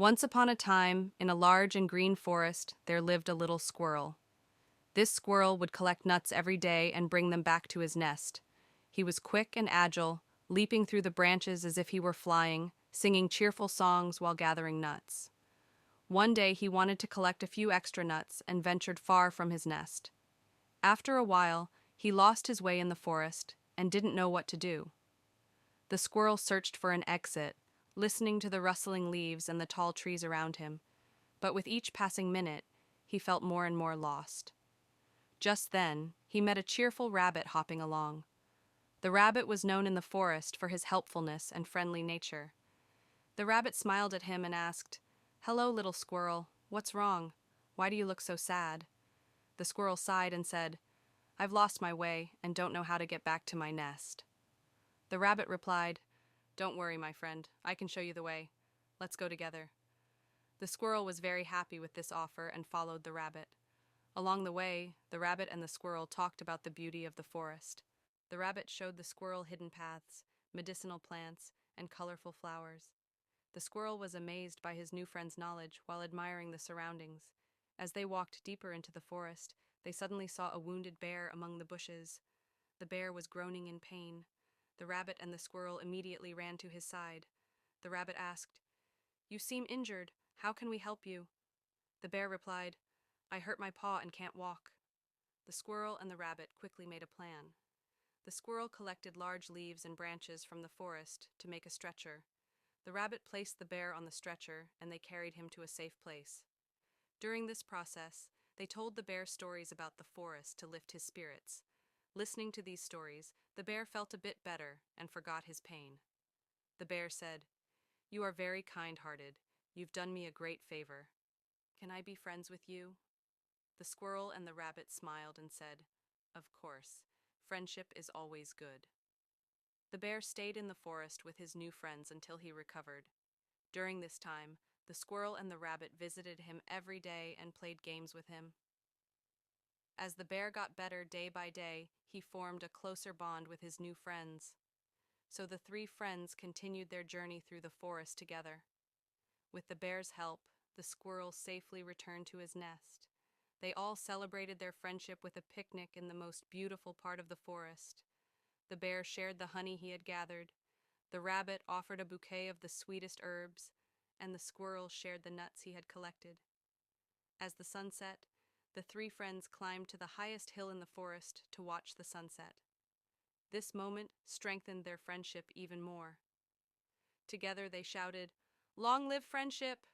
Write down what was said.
Once upon a time, in a large and green forest, there lived a little squirrel. This squirrel would collect nuts every day and bring them back to his nest. He was quick and agile, leaping through the branches as if he were flying, singing cheerful songs while gathering nuts. One day he wanted to collect a few extra nuts and ventured far from his nest. After a while, he lost his way in the forest and didn't know what to do. The squirrel searched for an exit, listening to the rustling leaves and the tall trees around him, but with each passing minute, he felt more and more lost. Just then, he met a cheerful rabbit hopping along. The rabbit was known in the forest for his helpfulness and friendly nature. The rabbit smiled at him and asked, "Hello, little squirrel. What's wrong? Why do you look so sad?" The squirrel sighed and said, "I've lost my way and don't know how to get back to my nest." The rabbit replied, "Don't worry, my friend. I can show you the way. Let's go together." The squirrel was very happy with this offer and followed the rabbit. Along the way, the rabbit and the squirrel talked about the beauty of the forest. The rabbit showed the squirrel hidden paths, medicinal plants, and colorful flowers. The squirrel was amazed by his new friend's knowledge while admiring the surroundings. As they walked deeper into the forest, they suddenly saw a wounded bear among the bushes. The bear was groaning in pain. The rabbit and the squirrel immediately ran to his side. The rabbit asked, "You seem injured. How can we help you?" The bear replied, "I hurt my paw and can't walk." The squirrel and the rabbit quickly made a plan. The squirrel collected large leaves and branches from the forest to make a stretcher. The rabbit placed the bear on the stretcher and they carried him to a safe place. During this process, they told the bear stories about the forest to lift his spirits. Listening to these stories, the bear felt a bit better and forgot his pain. The bear said, "You are very kind-hearted. You've done me a great favor. Can I be friends with you?" The squirrel and the rabbit smiled and said, "Of course. Friendship is always good." The bear stayed in the forest with his new friends until he recovered. During this time, the squirrel and the rabbit visited him every day and played games with him. As the bear got better day by day, he formed a closer bond with his new friends. So the three friends continued their journey through the forest together. With the bear's help, the squirrel safely returned to his nest. They all celebrated their friendship with a picnic in the most beautiful part of the forest. The bear shared the honey he had gathered, the rabbit offered a bouquet of the sweetest herbs, and the squirrel shared the nuts he had collected. As the sun set, the three friends climbed to the highest hill in the forest to watch the sunset. This moment strengthened their friendship even more. Together they shouted, "Long live friendship!